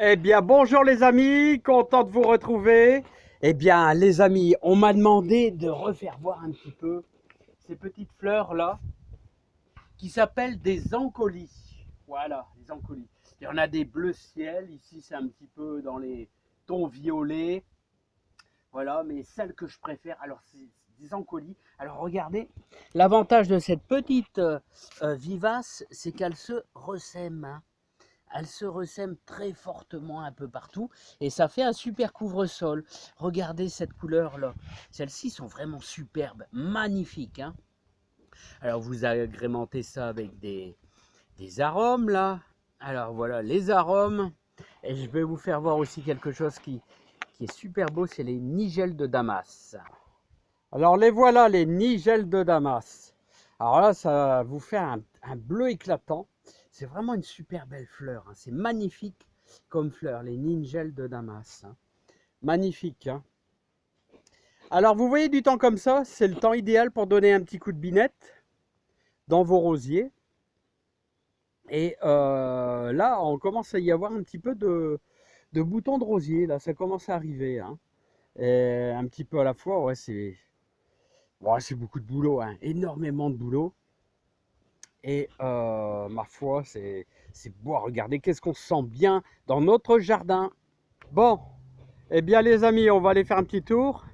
Eh bien, bonjour les amis, content de vous retrouver. Eh bien, les amis, on m'a demandé de refaire voir un petit peu ces petites fleurs là qui s'appellent des ancolis. Voilà, les ancolis. Il y en a des bleu ciel, ici c'est un petit peu dans les tons violets. Voilà, mais celle que je préfère, alors c'est des ancolis. Alors regardez, l'avantage de cette petite vivace, c'est qu'elle se ressème, hein. Elle se ressème très fortement un peu partout et ça fait un super couvre-sol. Regardez cette couleur-là. Celles-ci sont vraiment superbes, magnifiques, hein. Alors vous agrémentez ça avec des arômes là. Alors voilà les arômes. Et je vais vous faire voir aussi quelque chose qui est super beau, c'est les nigelles de Damas. Alors les voilà les nigelles de Damas. Alors là ça vous fait un bleu éclatant. C'est vraiment une super belle fleur, hein. C'est magnifique comme fleur, les nigelles de Damas, hein. Magnifique, hein. Alors vous voyez du temps comme ça, c'est le temps idéal pour donner un petit coup de binette dans vos rosiers. Et là, on commence à y avoir un petit peu de boutons de rosier. Là, ça commence à arriver, hein. Et un petit peu à la fois, ouais, c'est beaucoup de boulot, hein. Énormément de boulot. Et ma foi, c'est beau à regarder. Qu'est-ce qu'on se sent bien dans notre jardin. Bon, eh bien les amis, on va aller faire un petit tour.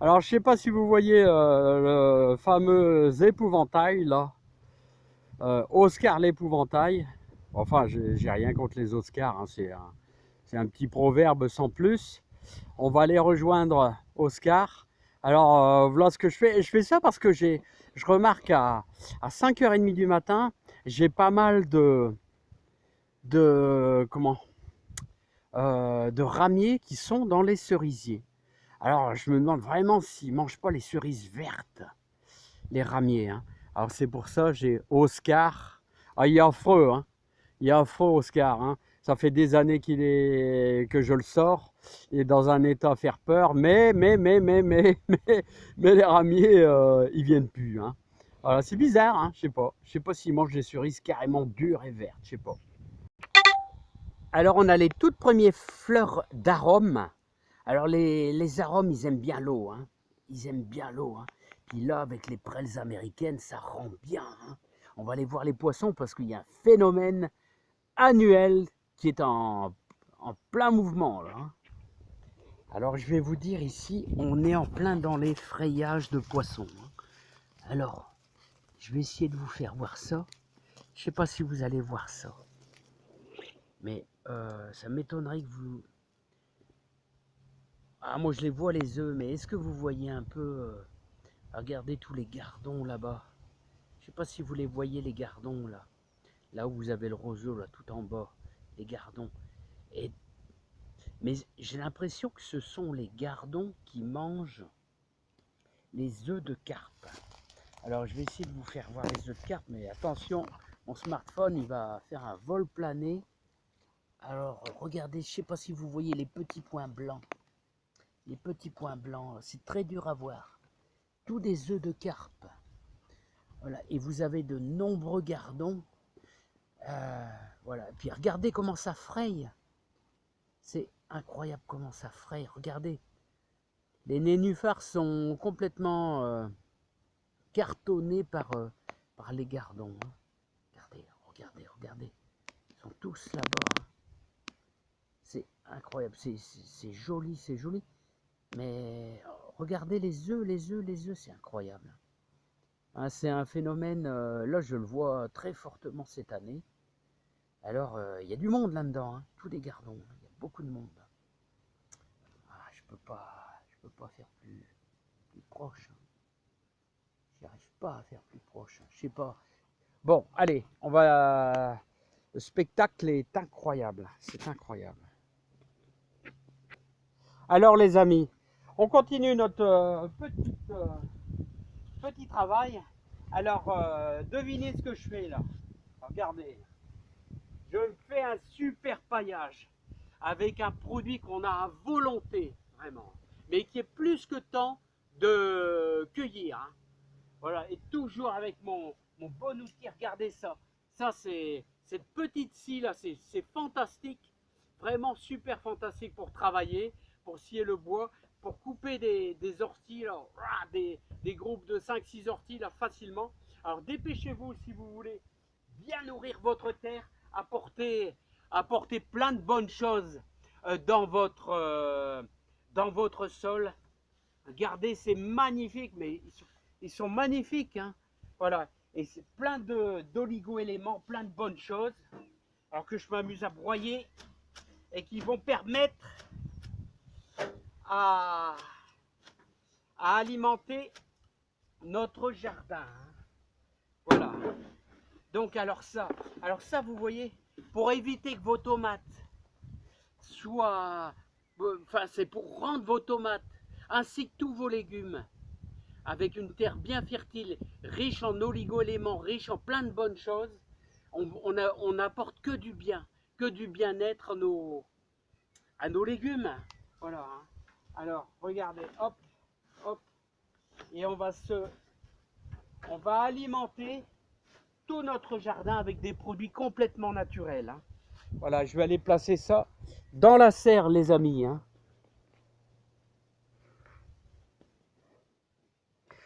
Alors, je sais pas si vous voyez le fameux épouvantail là. Oscar l'épouvantail. Enfin, j'ai rien contre les Oscars, hein, c'est un petit proverbe sans plus. On va aller rejoindre Oscar. Alors, voilà ce que je fais. Et je fais ça parce que je remarque à 5h30 du matin, j'ai pas mal comment, de ramiers qui sont dans les cerisiers. Alors, je me demande vraiment s'ils ne mangent pas les cerises vertes, les ramiers, hein. Alors, c'est pour ça j'ai Oscar. Ah, il est affreux, hein. Il est affreux, Oscar, hein. Ça fait des années que je le sors. Il est dans un état à faire peur. Mais les ramiers, ils viennent plus, hein. Voilà, c'est bizarre, hein. Je sais pas. Je sais pas s'ils mangent des cerises carrément dures et vertes. Je sais pas. Alors, on a les toutes premières fleurs d'arômes. Alors les arômes, ils aiment bien l'eau, hein. Ils aiment bien l'eau, hein. Puis là, avec les prairies américaines, ça rend bien, hein. On va aller voir les poissons parce qu'il y a un phénomène annuel qui est en plein mouvement, là, hein. Alors je vais vous dire ici, on est en plein dans les frayages de poissons, hein. Alors, je vais essayer de vous faire voir ça. Je ne sais pas si vous allez voir ça. Mais ça m'étonnerait que vous... Ah, moi je les vois les œufs, mais est-ce que vous voyez un peu... regardez tous les gardons là-bas. Je ne sais pas si vous les voyez, les gardons là. Là où vous avez le roseau, là, tout en bas. Les gardons. Et... Mais j'ai l'impression que ce sont les gardons qui mangent les œufs de carpe. Alors je vais essayer de vous faire voir les œufs de carpe, mais attention, mon smartphone il va faire un vol plané. Alors regardez, je ne sais pas si vous voyez les petits points blancs. Les petits points blancs, c'est très dur à voir. Tous des œufs de carpe. Voilà, et vous avez de nombreux gardons. Voilà, et puis regardez comment ça fraye. C'est incroyable comment ça fraye. Regardez, les nénuphars sont complètement cartonnés par les gardons, hein. Regardez, regardez, regardez. Ils sont tous là-bas, hein. C'est incroyable, c'est joli, c'est joli. Mais regardez les œufs, les œufs, les œufs, c'est incroyable, hein. C'est un phénomène, là je le vois très fortement cette année. Alors, il y a du monde là-dedans, hein. Tous les gardons, il y a beaucoup de monde. Ah, je peux pas faire plus proche, hein. J'y arrive pas à faire plus proche, hein. Je sais pas. Bon, allez, on va. Le spectacle est incroyable, c'est incroyable. Alors, les amis, on continue notre petit travail. Alors, devinez ce que je fais là. Regardez, je fais un super paillage avec un produit qu'on a à volonté, vraiment, mais qui est plus que temps de cueillir, hein. Voilà, et toujours avec mon bon outil, regardez ça. Ça, c'est cette petite scie là, c'est fantastique. vraiment super fantastique pour travailler, pour scier le bois, pour couper des orties, là, des groupes de 5-6 orties là, facilement. Alors dépêchez-vous si vous voulez bien nourrir votre terre, apporter plein de bonnes choses dans votre sol. Regardez, c'est magnifique, mais ils sont magnifiques, hein. Voilà, et c'est plein d'oligo-éléments, plein de bonnes choses, alors que je m'amuse à broyer et qui vont permettre à, à alimenter notre jardin, hein. Voilà. Donc alors ça, vous voyez, pour éviter que vos tomates soient, enfin c'est pour rendre vos tomates ainsi que tous vos légumes avec une terre bien fertile, riche en oligo-éléments, riche en plein de bonnes choses, on n'apporte que du bien-être à nos légumes. Voilà, hein. Alors regardez, hop, hop, et on va alimenter tout notre jardin avec des produits complètement naturels, hein. Voilà, je vais aller placer ça dans la serre, les amis, hein.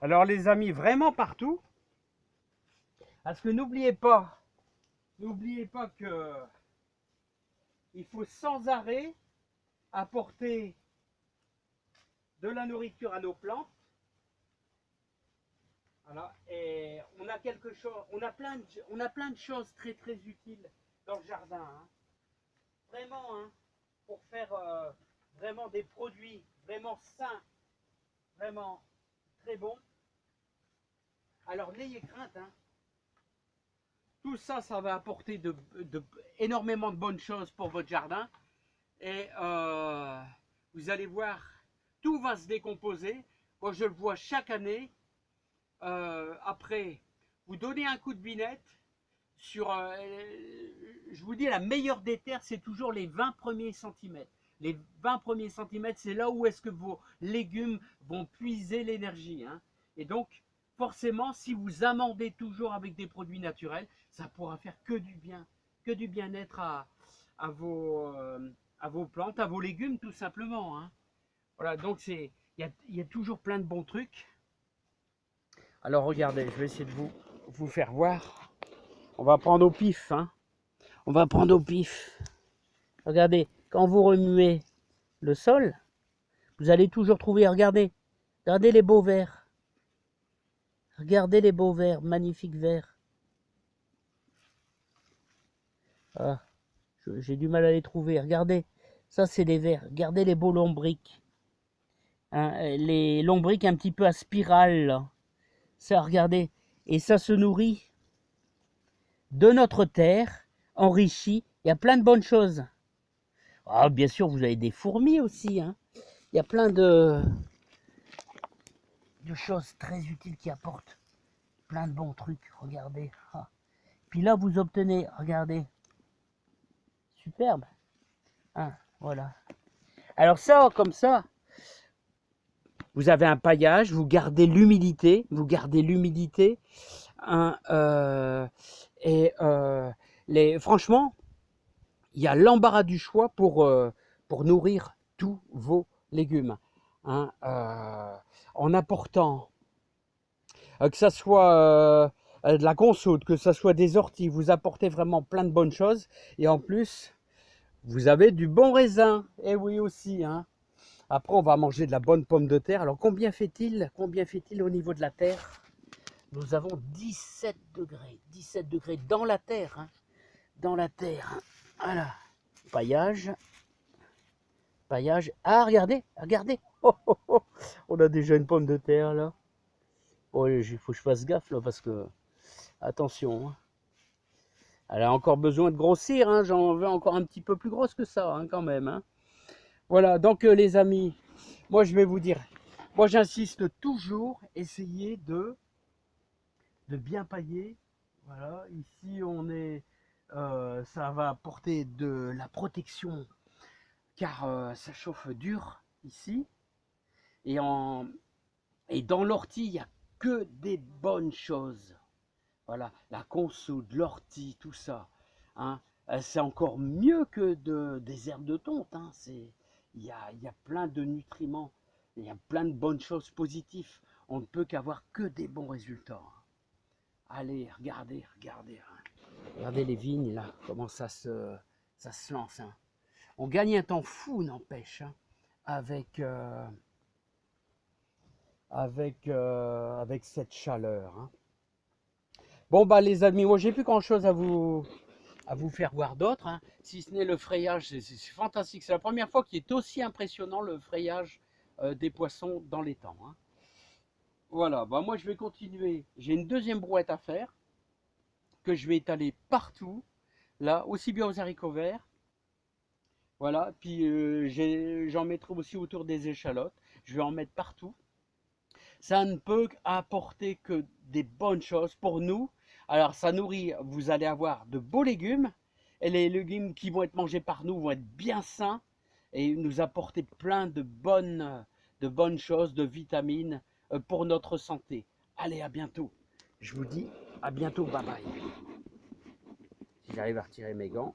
Alors les amis, vraiment partout, parce que n'oubliez pas que il faut sans arrêt apporter de la nourriture à nos plantes. Voilà, et on a quelque chose, on a plein de choses très très utiles dans le jardin, hein. Vraiment, hein, pour faire vraiment des produits vraiment sains, vraiment très bons. Alors n'ayez crainte, hein. Tout ça, ça va apporter énormément de bonnes choses pour votre jardin. Et vous allez voir, tout va se décomposer. Moi, je le vois chaque année. Après, vous donnez un coup de binette sur, je vous dis, la meilleure des terres, c'est toujours les 20 premiers centimètres. Les 20 premiers centimètres, c'est là où est-ce que vos légumes vont puiser l'énergie, hein. Et donc, forcément, si vous amendez toujours avec des produits naturels, ça pourra faire que du bien-être à vos plantes, à vos légumes, tout simplement, hein. Voilà, donc il y a toujours plein de bons trucs. Alors regardez, je vais essayer de vous faire voir. On va prendre au pif, hein. On va prendre au pif. Regardez, quand vous remuez le sol, vous allez toujours trouver, regardez les beaux vers. Regardez les beaux vers, magnifiques vers. Ah, j'ai du mal à les trouver. Regardez, ça c'est des vers. Regardez les beaux lombriques. Hein, les lombriques un petit peu à spirale, là. Ça, regardez. Et ça se nourrit de notre terre, enrichie. Il y a plein de bonnes choses. Ah, bien sûr, vous avez des fourmis aussi, hein. Il y a plein de choses très utiles qui apportent plein de bons trucs. Regardez. Ah. Puis là, vous obtenez, regardez. Superbe. Hein, voilà. Alors ça, comme ça, vous avez un paillage, vous gardez l'humidité, hein, franchement, il y a l'embarras du choix pour nourrir tous vos légumes, hein, en apportant que ça soit de la consoude, que ça soit des orties, vous apportez vraiment plein de bonnes choses, et en plus, vous avez du bon raisin, et oui aussi, hein. Après, on va manger de la bonne pomme de terre. Alors, combien fait-il au niveau de la terre? Nous avons 17 degrés. 17 degrés dans la terre, hein. Dans la terre. Voilà. Paillage. Ah, regardez. Oh, oh, oh. On a déjà une pomme de terre, là. Oh, il faut que je fasse gaffe, là, parce que... Attention, hein. Elle a encore besoin de grossir, hein. J'en veux encore un petit peu plus grosse que ça, hein, quand même, hein. Voilà, donc les amis, moi je vais vous dire, moi j'insiste toujours, essayez de bien pailler. Voilà, ici on est, ça va apporter de la protection, car ça chauffe dur ici. Et, et dans l'ortie, il n'y a que des bonnes choses. Voilà, la consoude, l'ortie, tout ça, hein. C'est encore mieux que des herbes de tonte, hein. Il y a plein de nutriments, il y a plein de bonnes choses positives. On ne peut qu'avoir que des bons résultats. Allez, regardez, regardez, hein. Regardez les vignes là, comment ça se lance, hein. On gagne un temps fou, n'empêche, hein, avec, avec cette chaleur, hein. Bon, bah les amis, moi j'ai plus grand chose à vous faire voir d'autres, hein, si ce n'est le frayage. C'est fantastique. C'est la première fois qu'il est aussi impressionnant le frayage des poissons dans l'étang, hein. Voilà, bah moi je vais continuer. J'ai une deuxième brouette à faire que je vais étaler partout, là, aussi bien aux haricots verts. Voilà, puis j'en mettrai aussi autour des échalotes. Je vais en mettre partout. Ça ne peut apporter que des bonnes choses pour nous. Alors ça nourrit, vous allez avoir de beaux légumes, et les légumes qui vont être mangés par nous vont être bien sains et nous apporter plein de bonnes choses, de vitamines pour notre santé. Allez, à bientôt. Je vous dis à bientôt, bye bye. Si j'arrive à retirer mes gants.